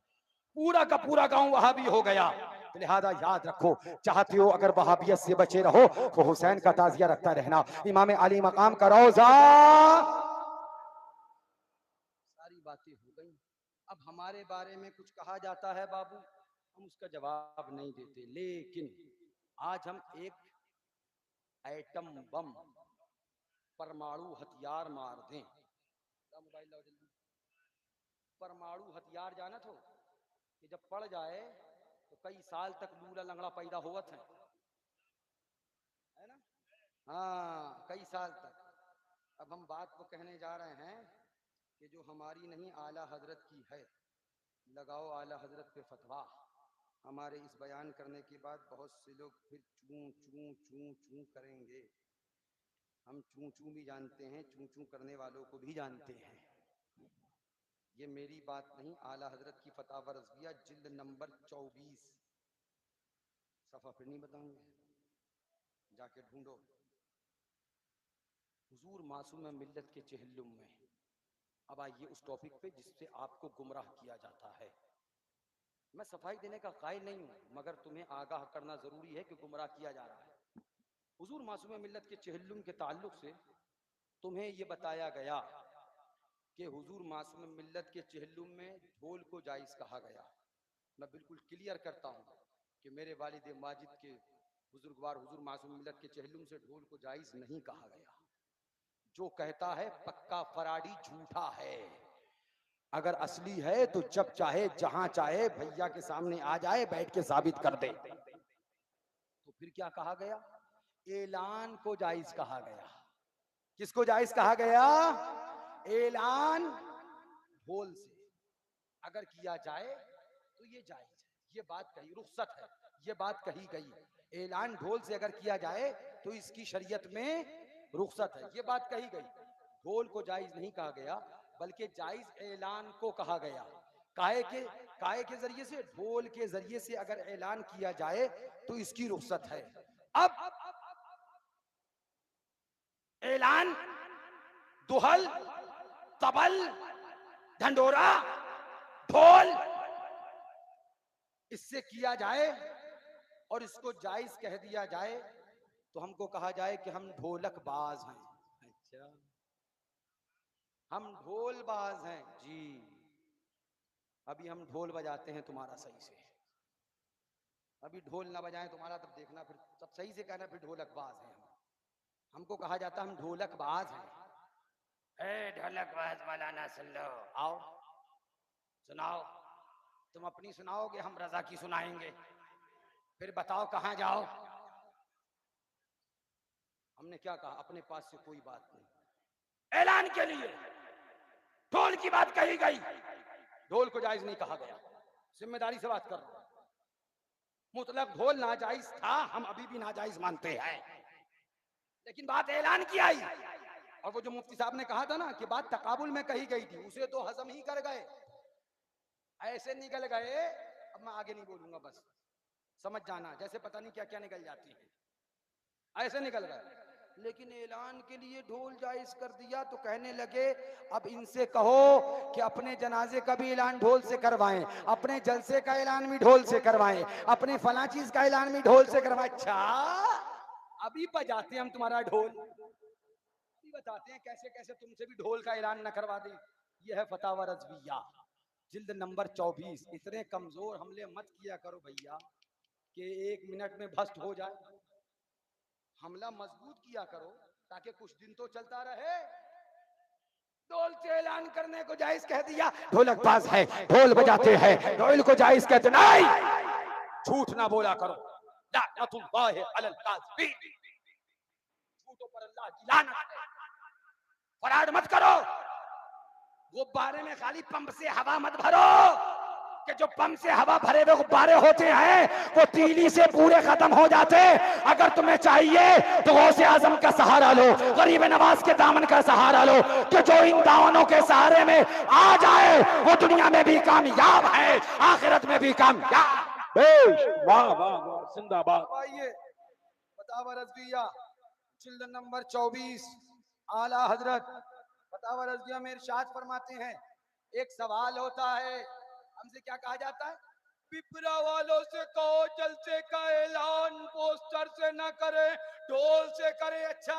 पूरा का पूरा गांव वहाबी हो गया। तो लिहाजा याद रखो, चाहते हो अगर वहाबियत से बचे रहो तो हुसैन का ताजिया रखता रहना, इमाम अली मकाम का रोजा। सारी बातें हो गई, अब हमारे बारे में कुछ कहा जाता है बाबू, हम उसका जवाब नहीं देते। लेकिन आज हम एक एटम बम, परमाणु हथियार मार दें, मोबाइल लाओ जल्दी, परमाणु हथियार जाना तो कि जब पड़ जाए तो कई साल तक लूला लंगड़ा पैदा होवत है ना? हाँ, कई साल तक। अब हम बात को कहने जा रहे हैं कि जो हमारी नहीं आला हजरत की है, लगाओ आला हजरत पे फतवा। हमारे इस बयान करने के बाद बहुत से लोग फिर चूं चूं चूं चूं करेंगे। हम चूं चूं भी जानते हैं, चूं चूं करने वालों को भी जानते हैं। ये मेरी बात नहीं, आला हजरत की फतावा रज़विया जिल्द नंबर 24, सफ़ा फिर नहीं बताऊंगे, जाके ढूंढो। हुजूर मासूम मिल्लत के चेहल्लुम में। अब आइए उस टॉपिक पे जिससे आपको गुमराह किया जाता है। मैं सफाई देने का कायल नहीं हूं, मगर तुम्हें आगाह करना जरूरी है कि गुमराह किया जा रहा है। हुजूर मासूम मिल्लत के चेहल्लुम के ताल्लुक से तुम्हें यह बताया गया कि हुजूर मासूम मिल्लत के चेहल्लुम में ढोल को जायज़ कहा गया। मैं बिल्कुल क्लियर करता हूँ कि मेरे वालिद माजिद के बुजुर्गवार हुजूर मासूम मिल्लत के चेहल्लुम से ढोल को जायज़ नहीं कहा गया। जो कहता है पक्का फराडी झूठा है। अगर असली है तो जब चाहे जहां चाहे भैया के सामने आ जाए, बैठ के साबित कर दे। तो फिर क्या कहा गया? ऐलान को जायज कहा गया। किसको जायज कहा गया? ऐलान ढोल से अगर किया जाए तो ये जायज है, ये बात कही, रुखसत है, ये बात कही गई। ऐलान ढोल से अगर किया जाए तो इसकी शरीयत में रुखसत है, ये बात कही गई। ढोल को जायज नहीं कहा गया, बल्कि जायज ऐलान को कहा गया। काहे के जरिए से? ढोल के जरिए से अगर ऐलान किया जाए तो इसकी रुखसत है। अब ऐलान दुहल, तबल, ढंडोरा, ढोल इससे किया जाए और इसको जायज कह दिया जाए तो हमको कहा जाए कि हम ढोलक बाज हैं। अच्छा, हम ढोल बाज हैं जी। अभी हम ढोल बजाते हैं तुम्हारा सही से, अभी ढोल ना बजाएं तुम्हारा तब देखना, फिर तब सही से कहना फिर ढोलक बाज हैं हम। हमको कहा जाता हम ढोलक बाज हैं। ढोलक बाज मौलाना सुन लो, आओ सुनाओ। तुम अपनी सुनाओगे, हम रजा की सुनाएंगे, फिर बताओ कहां जाओ। हमने क्या कहा? अपने पास से कोई बात नहीं। ऐलान के लिए ढोल की बात कही गई, ढोल को जायज नहीं कहा गया। जिम्मेदारी से बात कर रहा हूं। मुतलक ढोल नाजायज था, हम अभी भी नाजायज मानते हैं, लेकिन बात ऐलान की आई। और वो जो मुफ्ती साहब ने कहा था ना कि बात तकाबुल में कही गई थी, उसे तो हजम ही कर गए, ऐसे निकल गए। अब मैं आगे नहीं बोलूंगा, बस समझ जाना, जैसे पता नहीं क्या क्या निकल जाती है, ऐसे निकल गए। लेकिन ऐलान के लिए ढोल जायज कर दिया तो कहने लगे अब इनसे कहो कि अपने जनाजे का भी ऐलान ढोल से करवाएं, अपने जलसे का ऐलान भी ढोल से करवाएं, अपने फला चीज का ऐलान भी ढोल से करवाएं। अच्छा, अभी बजाते हैं हम तुम्हारा ढोल, अभी बताते हैं कैसे कैसे तुमसे भी ढोल का ऐलान न करवा दे। यह है फतावा रज़विया जिल्द नंबर 24। इतने कमजोर हमले मत किया करो भैया कि 1 मिनट में भस्त हो जाए। हमला मजबूत किया करो ताकि कुछ दिन तो चलता रहे। ढोल से ऐलान करने को जायज कह दिया, ढोलक बाज है, ढोल बजाते हैं, ढोल को जायज कहते नहीं। झूठ ना बोला करो, लानतुल्लाहि अलल काज़िबीन, झूठों पर अल्लाह की लानत है। फराड मत करो, गुब्बारे में खाली पंप से हवा मत भरो कि जो पंप से हवा भरे हुए गुब्बारे होते हैं वो तीली से पूरे खत्म हो जाते। अगर तुम्हें चाहिए तो गौसे आजम का सहारा लो, गरीब नवाज के दामन का सहारा लो, कि जो इन दामनों के सहारे में आ जाए वो दुनिया में भी कामयाब है, आखिरत में भी कामयाब। वाह वाह वाह, जिंदाबाद। आइए फतावा रज़विया जिल्द नंबर 24, आला हजरत फतावा रज़विया में इरशाद फरमाते हैं, एक सवाल होता है, हमसे क्या कहा जाता है? पिपरा वालों से कहो जलसे का ऐलान पोस्टर से ना करे, ढोल से करे। अच्छा,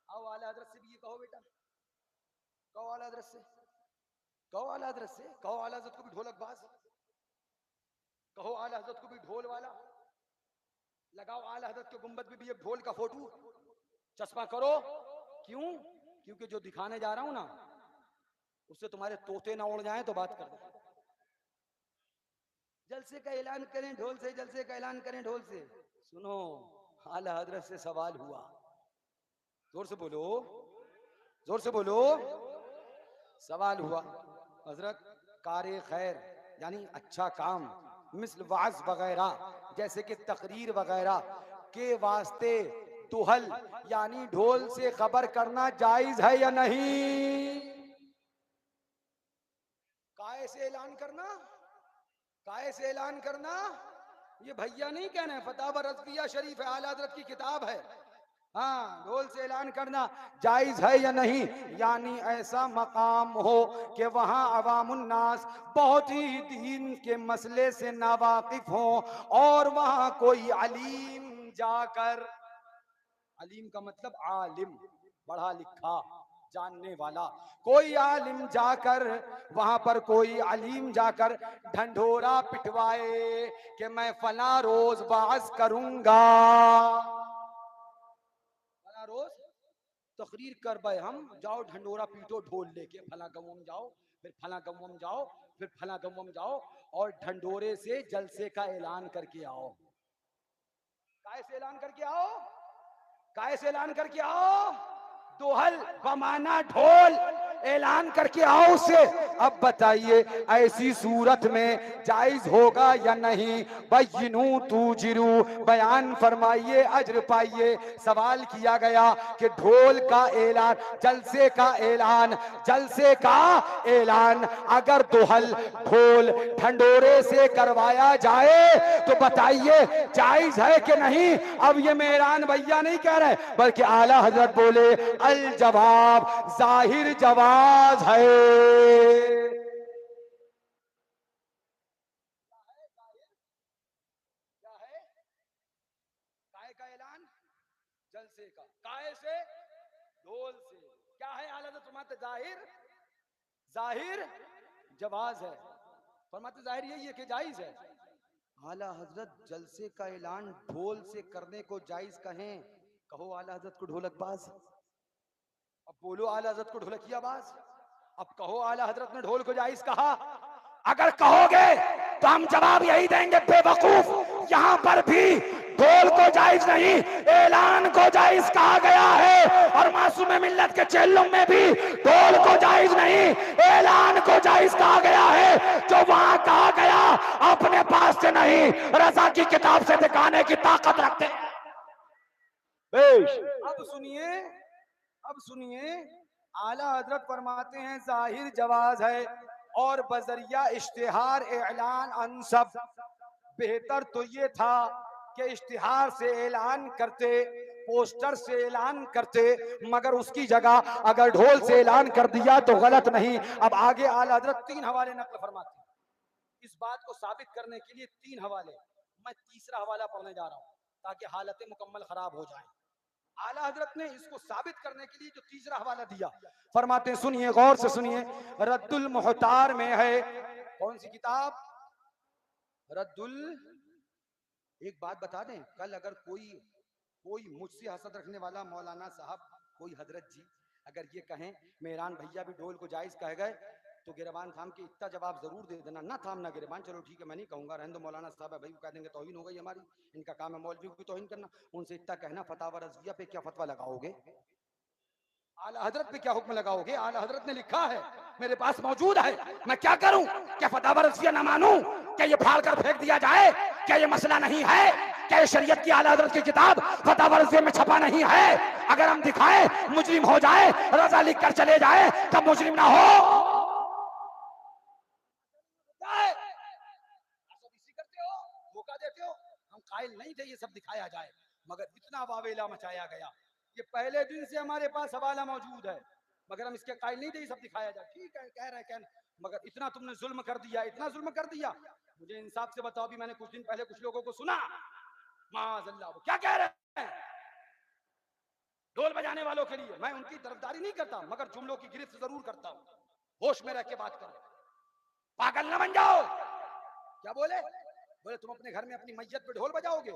आओ आला हजरत से भी ये कहो बेटा, कहो आला हजरत से, कहो आला हजरत से, कहो आला हजरत को भी ढोलक बाज, कहो आला हजरत को भी ढोल वाला, लगाओ आला हजरत के गुंबद में भी एक ढोल का फोटो, चश्मा करो। क्यों? क्योंकि जो दिखाने जा रहा हूं ना उससे तुम्हारे तोते ना उड़ जाएं तो बात कर दो। जलसे का ऐलान करें ढोल से, जलसे का ऐलान करें ढोल से। सुनो, आला हजरत से सवाल हुआ, जोर से बोलो, जोर से बोलो। सवाल हुआ हजरत कार खैर यानी अच्छा काम, मिसल वाज वगैरह जैसे कि तकरीर वगैरह के वास्ते दुहल यानी ढोल से खबर करना जायज है या नहीं? काय से ऐलान करना, काय से ऐलान करना, ये भैया नहीं कहना है, फतावा रज़विया शरीफ है, आला हज़रत की किताब है। हाँ, ढोल से ऐलान करना जायज है या नहीं? यानी ऐसा मकाम हो कि वहां अवामुन्नास बहुत ही दीन के मसले से नावाकिफ हो और वहां कोई अलीम जाकर, अलीम का मतलब आलिम, पढ़ा लिखा जानने वाला, कोई आलिम जाकर वहां पर कोई अलीम जाकर ढंढोरा पिटवाए कि मैं फला रोज बाज करूंगा, फला रोज तकरीर कर भाई, हम जाओ ढंडोरा पीटो ढोल लेके, फला गवम जाओ, फिर फला गवम जाओ, फिर फला गवम जाओ और ढंडोरे से जलसे का ऐलान करके आओ। काय से ऐलान करके आओ, काय से ऐलान करके आओ, दोहल बमाना ढोल ऐलान करके आओ उससे। अब बताइए ऐसी सूरत में जायज होगा या नहीं? बय्यिनू तुजिरू, बयान फरमाइए अज्र पाइए। सवाल किया गया कि ढोल का ऐलान, जलसे का ऐलान, जलसे का ऐलान अगर दोहल ढोल ढंडोरे से करवाया जाए तो बताइए जायज है कि नहीं? अब ये मेहरान भैया नहीं कह रहे बल्कि आला हजरत बोले अल जवाब जाहिर जवाज है। क्या है? काय का ऐलान, जलसे का, काय से, ढोल से। क्या है? आला हजरत फरमाते जाहिर, जाहिर जवाज है, फरमाते जाहिर यही है कि जायज है। आला हजरत जलसे का ऐलान ढोल से करने को जायज कहें, कहो आला हजरत को ढोलकबाज। अब बोलो आला हजरत को ढोलकिया बाज। अब कहो आला हजरत ने ढोल को जायज कहा। अगर कहोगे तो हम जवाब यही देंगे बेवकूफ, यहाँ पर भी ढोल को जायज नहीं ऐलान को जायज कहा गया है, और मासूम मिल्लत के चेल्लों में भी ढोल को जायज नहीं ऐलान को जायज कहा गया है। जो वहां कहा गया अपने पास से नहीं रजा की किताब से दिखाने की ताकत रखते हैं। अब सुनिए, अब सुनिए, आला हजरत फरमाते हैं जाहिर जवाज है और बजरिया इश्तिहार ऐलान अनसब। बेहतर तो ये था कि इश्तिहार से ऐलान करते, पोस्टर से ऐलान करते, मगर उसकी जगह अगर ढोल से ऐलान कर दिया तो गलत नहीं। अब आगे आला हजरत 3 हवाले नकल फरमाते हैं इस बात को साबित करने के लिए। 3 हवाले, मैं तीसरा हवाला पढ़ने जा रहा हूं ताकि हालतें मुकम्मल खराब हो जाएं। आला हजरत ने इसको साबित करने के लिए जो तीसरा हवाला दिया, फरमाते सुनिए, गौर से सुनिए, रद्दुल मुहतार में है। कौन सी किताब? रद्दुल। एक बात बता दें, कल अगर कोई मुझसे हसद रखने वाला मौलाना साहब, कोई हजरत जी अगर ये कहें मेहरान भैया भी ढोल को जायज कह गए तो गिरबान थाम के इतना जवाब जरूर दे देना। ना थामना गिरबान, चलो ठीक है मैं नहीं कहूंगा, रहने दो मौलाना साहब है भाई, कह देंगे तौहीन हो गई हमारी, इनका काम है मौलवी की तौहीन करना। उनसे इतना कहना फतावा रज़विया पे क्या फतवा लगाओगे, आला हजरत पे क्या हुक्म लगाओगे? आला हजरत ने लिखा है, मेरे पास मौजूद है, मैं क्या करूं? क्या फतावा रज़विया ना मानूं? क्या ये फाड़ कर फेंक दिया जाए? क्या ये मसला नहीं है? क्या ये शरीयत की आला हजरत की किताब फतावा रज़विया में छपा नहीं है? अगर हम दिखाएं मुजरिम हो जाए, रजा लिख कर चले जाए, तब मुजरिम ना हो। धोखा देते हो, हम कायल नहीं थे ये सब दिखाया जाए, मगर इतना वावेला मचाया गया। ये पहले दिन से हमारे पास हवाला मौजूद है, मगर हम इसके कायल नहीं थे ये सब दिखाया जाए। ठीक है कह रहे हैं, मगर इतना तुमने जुल्म कर दिया, इतना जुल्म कर दिया। मुझे इंसाफ से बताओ, भी मैंने कुछ दिन पहले कुछ लोगों को सुना, माज़अल्लाह, वो क्या कह रहे हैं ढोल बजाने वालों के लिए। मैं उनकी तरफदारी नहीं करता, मगर जुमलों की गिरफ्त जरूर करता हूं। होश में रह के बात करो, पागल न बन जाओ। क्या बोले? बोले तुम अपने घर में अपनी मैयत पे ढोल बजाओगे?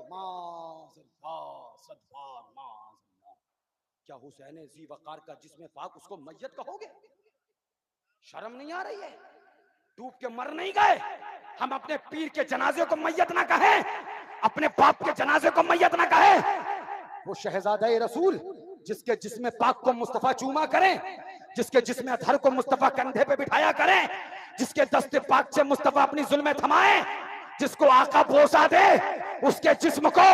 क्या हुसैन ज़ी वक़ार का जिस्म पाक उसको मैयत कहोगे? शर्म नहीं आ रही है? डूब के मर नहीं गए? हम अपने पीर के जनाजे को मैयत ना कहें, अपने बाप के जनाजे को मैयत ना कहें। वो शहजादा रसूल जिसके जिस्म पाक को मुस्तफा चूमा करें, जिसके जिस्म अतहर को मुस्तफा कंधे पे बिठाया करें, जिसके दस्ते पाक से मुस्तफा अपनी जुल्में थमाए, जिसको आका बोसा दे, उसके जिस्म को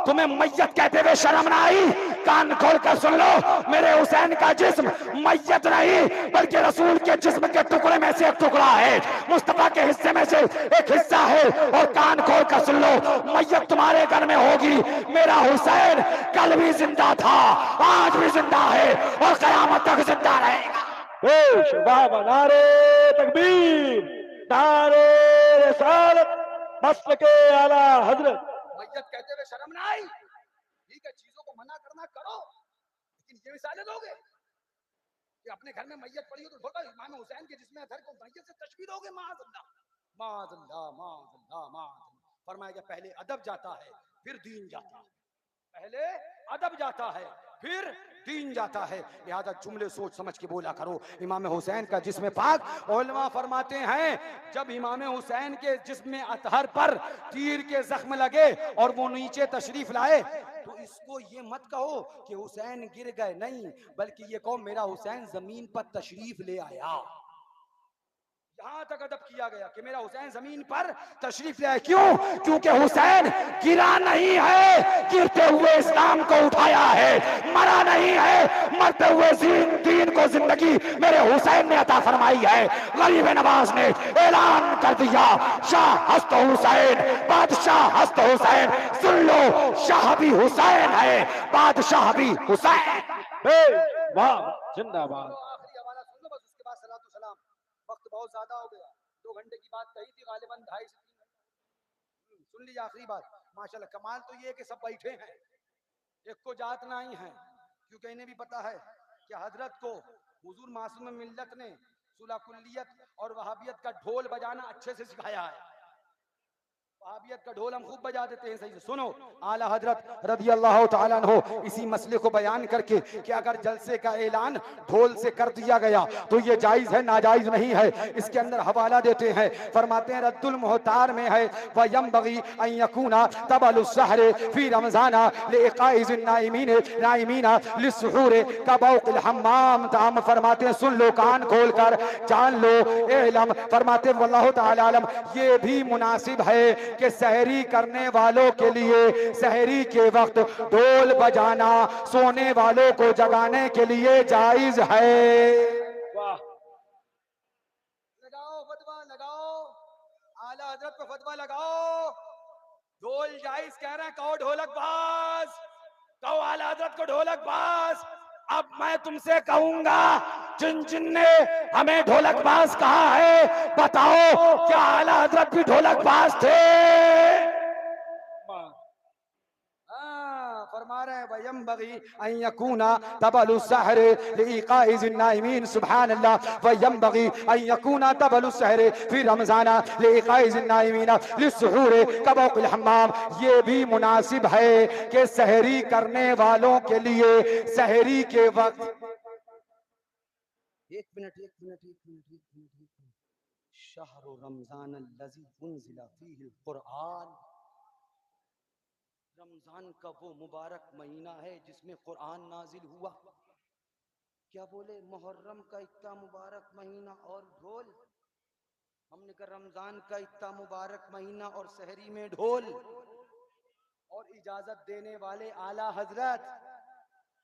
तुम्हें मैयत कहते हुए शर्म ना आई? कान खोल कर सुन लो, मेरे हुसैन का जिस्म मैयत नहीं बल्कि रसूल के जिस्म के टुकड़े में से एक टुकड़ा है, मुस्तफा के हिस्से में से एक हिस्सा है। और कान खोल कर सुन लो, मैयत तुम्हारे घर में होगी, मेरा हुसैन कल भी जिंदा था, आज भी जिंदा है और कयामत तक जिंदा रहेगा। नारे तकबीर, नारे रिसालत, मसलके आला हजरत। मैयत कहते हुए शर्म ना आई? ठीक है, चीजों को मना करना करो, लेकिन ये मिसालें दोगे कि अपने घर में मैयत पड़ी हो तो थोड़ा इमाम हुसैन के जिस्म अतहर को मैयत से तशबीह दोगे? माअज़ल्लाह माअज़ल्लाह माअज़ल्लाह माअज़ल्लाह। फरमाया कि पहले अदब जाता है फिर दीन जाता है, पहले अदब जाता है फिर दीन जाता है। लिहाजा जुमले सोच समझ के बोला करो। इमाम हुसैन का जिस्म पाक, उलमा फरमाते हैं जब इमाम हुसैन के जिस्म अतहर पर तीर के जख्म लगे और वो नीचे तशरीफ लाए, तो इसको ये मत कहो कि हुसैन गिर गए, नहीं, बल्कि ये कहो मेरा हुसैन जमीन पर तशरीफ ले आया। यहां तक अदब किया गया कि मेरा हुसैन जमीन पर तशरीफ ले आया। क्यों? क्योंकि हुसैन गिरा नहीं है, गिरते हुए इस्लाम को उठाया है, मरा नहीं है, मरते हुए दीन को जिंदगी मेरे हुसैन ने अता फरमाई है। गरीब नवाज ने ऐलान कर दिया, शाह हस्त हुसैन, बादशाह हस्त हुसैन। सुन लो, शाह भी हुसैन है, बादशाह भी हुसैन। वाह, जिंदाबाद। आखिरी हवाला सुन लो बस, उसके बाद सलातो सलाम। वक्त बहुत ज्यादा हो गया, 2 घंटे की बात कही थी, गालिबन 2.5 से 3 घंटे। सुन लीजिए आखिरी बात। माशाल्लाह कमाल तो ये है कि सब बैठे हैं, एक को जात ना ही है, क्योंकि इन्हें भी पता है कि हजरत को हुजूर मासूम मिल्लत ने सुलह कुल्लियत और वहाबियत का ढोल बजाना अच्छे से सिखाया है। वहाबियत का ढोल हम खूब बजा देते हैं सही से। सुनो, आला हजरत रज़ी अल्लाह तआला अन्हु इसी मसले को बयान करके कि अगर जलसे का ऐलान ढोल से कर दिया गया तो ये जायज है, नाजायज नहीं है, इसके अंदर हवाला देते हैं। फरमाते हैं रद्दुल मुहतार में है, व यंबगी अन यकूना तबलुस सहर फी रमजाना लिइकाइज़िन नाइमीना लिस्सुहूर कबौक़िल हम्माम। ताम फरमाते हैं, सुन लो, कान खोल कर जान लो, इल्म। फरमाते हैं वल्लाहु तआला आलम, ये भी मुनासिब है कि सहरी करने वालों के लिए सहरी के वक्त ढोल बजाना सोने वालों को जगाने के लिए जायज है। वाह, लगाओ फतवा, लगाओ, आला हजरत को फतवा लगाओ। ढोल जायज कह रहे हैं, कहो ढोलक बाज, कहो आला हजरत को ढोलक बाज। अब मैं तुमसे कहूंगा, जिन जिन ने हमें ढोलकबाज कहा है, बताओ क्या आला हजरत भी ढोलकबाज थे? फरमा रहे हैं वयंबगी अन यकूना तबलुस सहर लिइकाइज़िन नाइमीन। सुभान अल्लाह। वयंबगी अन यकूना तबलुस सहर फी रमजाना लिइकाइज़िन नाइमीन लिस्सुहूर कबौक़िल हम्माम। ये भी मुनासिब है कि सहरी करने वालों के लिए सहरी के वक्त। एक मिनट। शहरु रमजान अल्लज़ी उन्ज़िला फ़ीहिल क़ुरआन। रमजान का वो मुबारक महीना है जिसमें कुरान नाजिल हुआ। क्या बोले? मुहर्रम का इतना मुबारक महीना और ढोल। हमने कहा रमजान का इतना मुबारक महीना और सहरी में ढोल। और इजाजत देने वाले आला हजरत,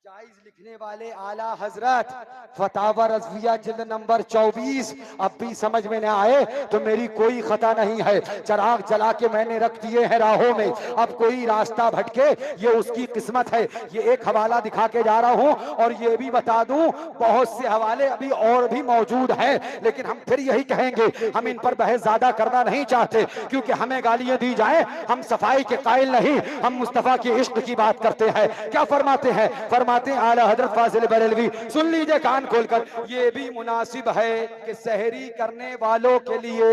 जायज लिखने वाले आला हजरत, फतावा रज़विया जिल्द नंबर 24। अब भी समझ में न आए तो मेरी कोई खता नहीं है, चराग जला के मैंने रख दिए हैं राहों में। अब कोई रास्ता भटके ये उसकी किस्मत है। ये एक हवाला दिखा के जा रहा हूं और ये भी बता दूं बहुत से हवाले अभी और भी मौजूद हैं, लेकिन हम फिर यही कहेंगे, हम इन पर बहस ज्यादा करना नहीं चाहते क्योंकि हमें गालियां दी जाए, हम सफाई के कायल नहीं, हम मुस्तफा के इश्क की बात करते हैं। क्या फरमाते हैं? फरमाते हैं आला हजरत फाजिल बरेलवी, सुन लीजिए कान खोलकर, ये भी मुनासिब है कि सहरी करने वालों के लिए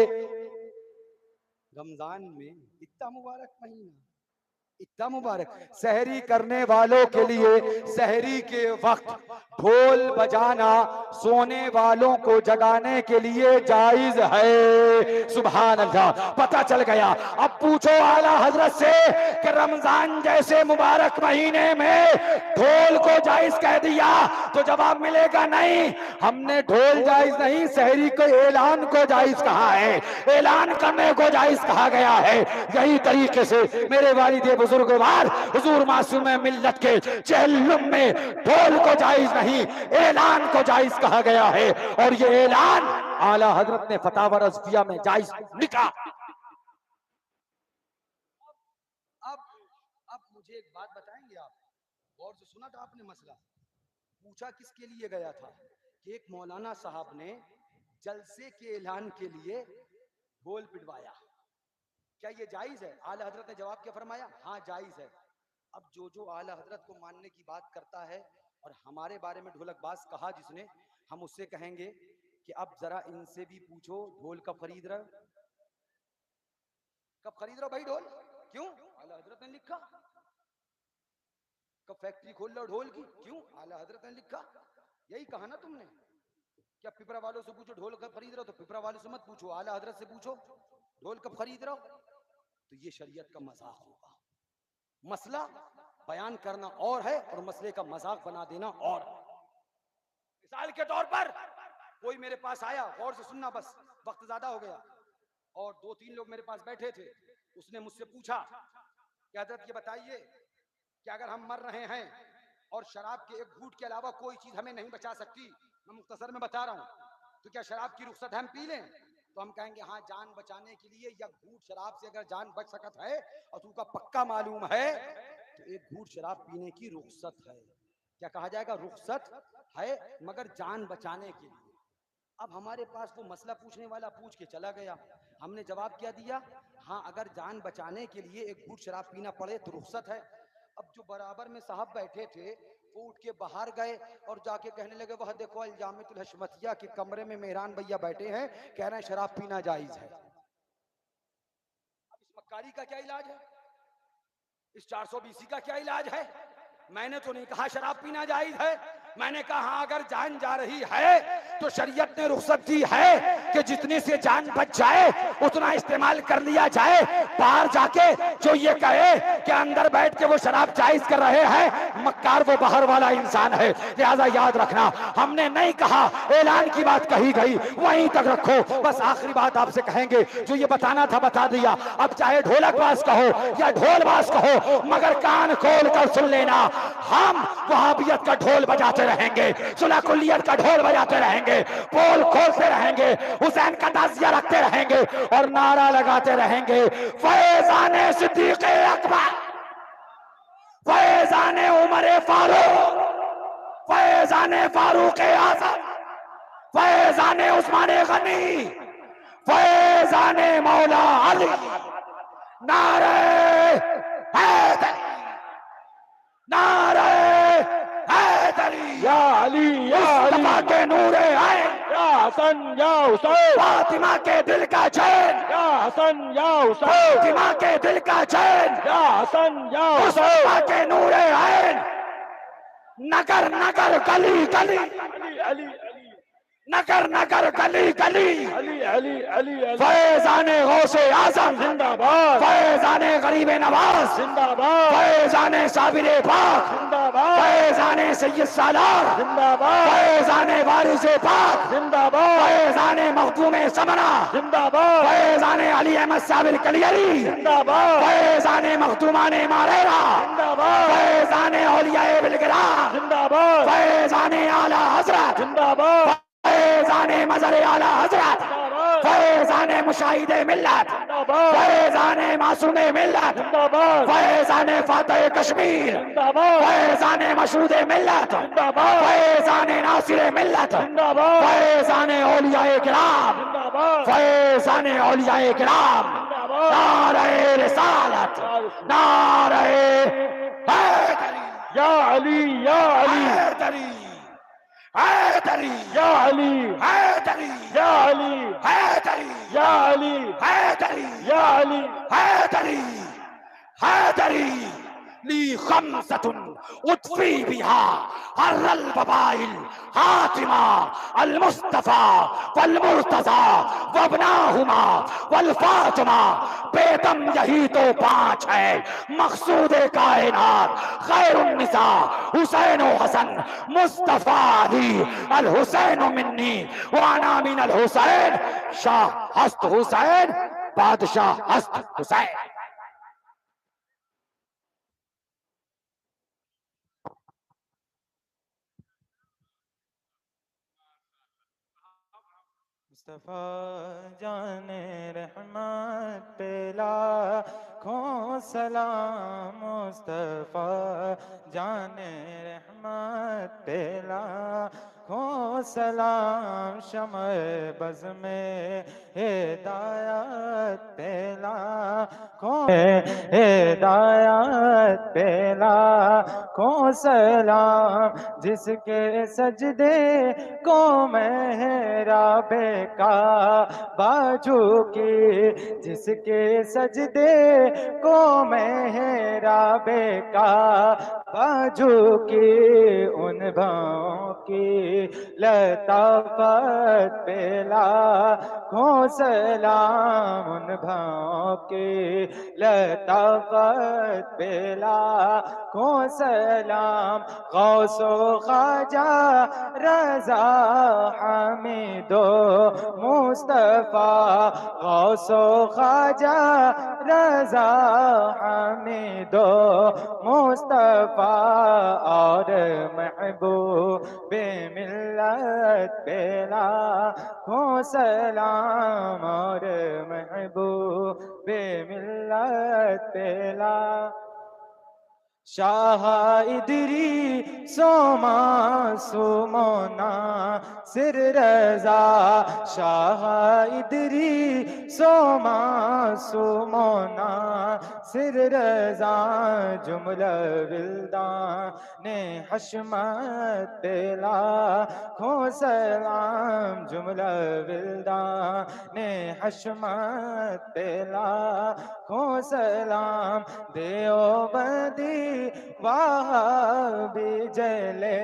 रमजान में इतना मुबारक महीना, इतना मुबारक, सहरी करने वालों के लिए सहरी के वक्त ढोल बजाना सोने वालों को जगाने के लिए जायज है। सुभान अल्लाह। पता चल गया। अब पूछो आला हजरत से कि रमजान जैसे मुबारक महीने में ढोल को जायज कह दिया, तो जवाब मिलेगा नहीं। हमने ढोल जायज नहीं, शहरी को ऐलान को जायज कहा है, ऐलान करने को जायज कहा गया है। यही तरीके से मेरे वालिद बुजुर्गवार हुजूर मासूम मिल्लत के चहल्लुम में ढोल को जायज नहीं, ऐलान को जायज कहा गया है। और ये ऐलान आला हजरत ने फतावा रज़विया में जायज लिखा। अब मुझे एक बात बताएंगे आप? गौर से सुना था आपने मसला? पूछा किसके लिए गया था कि एक मौलाना साहब ने जलसे के ऐलान के लिए ढोल पिटवाया। क्या ये जायज है? आला हजरत ने जवाब क्या फरमाया? हाँ जायज है। अब जो आला हजरत को मानने की बात करता है और हमारे बारे में ढोलकबाज कहा जिसने, हम उससे कहेंगे कि अब जरा इनसे भी पूछो ढोल कब खरीद रहे हो? कब खरीद रहे हो भाई ढोल? क्यों? आला हजरत ने लिखा। कब फैक्ट्री खोल लो ढोल की? क्यों? आला हजरत ने लिखा। यही कहा ना तुमने। क्या पिपरा वालों से पूछो ढोल कब खरीद रहे हो? तो पिपरा वालों से मत पूछो, आला हजरत से पूछो ढोल कब खरीद रहे हो। तो ये शरीयत का मजाक होगा। मसला बयान करना और है और मसले का मजाक बना देना और। मिसाल के तौर पर कोई मेरे पास आया, गौर से सुनना बस, वक्त ज्यादा हो गया, और 2-3 लोग मेरे पास बैठे थे। उसने मुझसे पूछा कि हजरत ये बताइए कि अगर हम मर रहे हैं और शराब के एक घूंट के अलावा कोई चीज हमें नहीं बचा सकती, मैं मुख्तसर में बता रहा हूं, तो क्या शराब की रुख्सत हम पी लें? तो हम कहेंगे हाँ, जान बचाने के लिए या घूंट शराब से अगर जान बच सकत है और तुमका पक्का मालूम है तो एक घूंट शराब पीने की रुख्सत है। क्या कहा जाएगा? रुख्सत है, मगर जान बचाने के लिए। अब हमारे पास वो मसला पूछने वाला पूछ के चला गया, हमने जवाब क्या दिया? हाँ, अगर जान बचाने के लिए एक घूंट शराब पीना पड़े तो रुख्सत है। अब जो बराबर में साहब बैठे थे वो उठ के बाहर गए और जाके कहने लगे, वह देखो अल-जामिअतुल हशमतिया के कमरे में मेहरान भैया बैठे हैं, कह रहे हैं शराब पीना जायज है। अब इस मक्कारी का क्या इलाज है? इस 420 का क्या इलाज है? मैंने तो नहीं कहा शराब पीना जायज है, मैंने कहा हाँ, अगर जान जा रही है तो शरीयत ने रुख्सत दी है कि जितने से जान बच जाए उतना इस्तेमाल कर लिया जाए। बाहर जाके जो ये कहे कि अंदर बैठ के वो शराब जायज कर रहे हैं, मक्कार वो बाहर वाला इंसान है। लिहाजा याद रखना, हमने नहीं कहा, ऐलान की बात कही गई, वहीं तक रखो। बस आखिरी बात आपसे कहेंगे, जो ये बताना था बता दिया। अब चाहे ढोलकबाज कहो या ढोलबाज कहो, मगर कान खोल कर सुन लेना, हम वहाबियत का ढोल बजाते रहेंगे, सुलह कुल्लियत का ढोल बजाते रहेंगे, पोल खोलते रहेंगे, हुसैन का ताज़िया रखते रहेंगे और नारा लगाते रहेंगे, फैज़ाने सिद्दीक़ अकबर, फैज़ाने उमर फारूक, फैज़ाने फारूक आज़म, फैज़ाने उस्मान गनी, फैज़ाने मौला अली, नारे हैदरी, नारे हैदरी, या अली या अली के नूरे आए, या हसन या हुसैन, फातिमा के दिल का चैन, या हसन या हुसैन, फातिमा के दिल का चैन, या हसन या हुसैन, मुस्तफा के नूरे आए, नगर नगर गली गली, अली अली नगर नगर गली गली, अली अली अली, फैज़ाने गौसे आज़म जिंदाबाद, फैज़ाने गरीबे नवाज जिंदाबाद, फैज़ाने साबिरे पाक जिंदाबाद, फैज़ाने सैयद सालार जिंदाबाद, फैज़ाने वारिसे पाक जिंदाबाद, फैज़ाने मखदूमे समना जिंदाबाद, फैज़ाने अली अहमद साबिर कलियरी जिंदाबाद, फैज़ाने मखदूमाने मारेरा जिंदाबाद, फैज़ाने औलियाए बिलगिराम जिंदाबाद, फैज़ाने आला हज़रत जिंदाबाद, फैज़ाने मज़र आला हज़रत, फैज़ाने मुशाहिदे मिल्लत, फैज़ाने मासूमे मिल्लत, फैज़ाने फातह कश्मीर, फैज़ाने मशहूदे मिल्लत, फैज़ाने नासिरे मिल्लत, फैज़ाने औलियाए किराम, फैज़ाने औलियाए किराम, नारे रिसालत, नारे हैदरी, या अली या अली हैदरी, हैदरी, या अली हैदरी, या अली हैदरी, या अली हैदरी, या अली हैदरी, हैदरी, ली खमसतुन उतफी बिहा हर्रल बबाइल हातिमा अल मुस्तफा वल मुर्तजा वबनाहुमा वल फातिमा। बेगम यही तो पांच है मकसूद कायनात खैरुन निसा हुसैन हसन मुस्तफा अली अल हुसैन मिन्नी व अना मिन अल हुसैन शाह हस्त हुसैन बादशाह हस्त हुसैन। मुस्तफा जाने रहमत पे लाखों सलाम। मुस्तफा जाने रहमत पे लाखों सलाम। शमअ बज़ में हिदायत पे लाखों हिदायत पे लाखों सलाम। जिसके सजदे को मेहराबे का बाजू की, जिसके सजदे को मेहराबे का बाजू की, उन भावों की लताफत पे लाखों सलाम। उन भावों की लताफत पे लाखों सलाम। गौसो ख्वाजा रज़ा हमीदो मुस्तफा, गौसो ख्वाजा रज़ा हमीदो मुस्तफा। और महबूबे मिल्लत पे लाखों सलाम। और महबूबे मिल्लत पे लाखों। शाह इदरी सोमा सुमोना सिर रजा, शाह इदरी सोमा सुमोना सिर रजा। जुमला विल्दान ने हशमत पे लाखों सलाम। जुमला विल्दान ने हशमत पे लाखों सलाम। देवबंदी वहाबी जले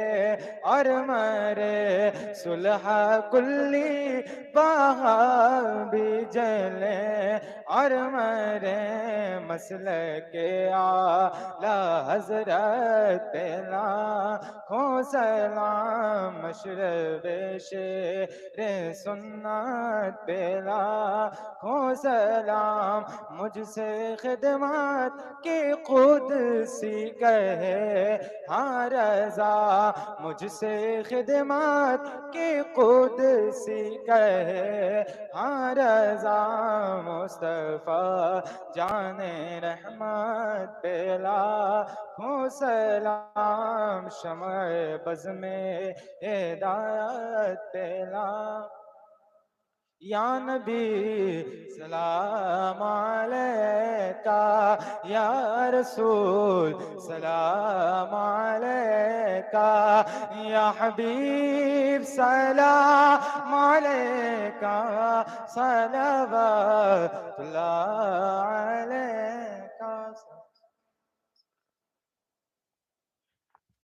और मरे, सुलह कुल्ली वहाबी जले और मरे। मसले के आला हजरत पे लाखों सलाम। मशरबे शेरे सुन्नत पे लाखों सलाम। मुझसे खिदमत की कुदसी कहे हाँ रज़ा, मुझसे खिदमत की कुदसी कहे हाँ रज़ा। मुस्तफा जाने रहमत पे लाखों सलाम। शमअ बज़ में हिदायत पे लाखों। या नबी सलाम अलैका, या रसूल सलाम अलैका, या हबीब सलाम अलैका, सलवातुल्लाह अलैका।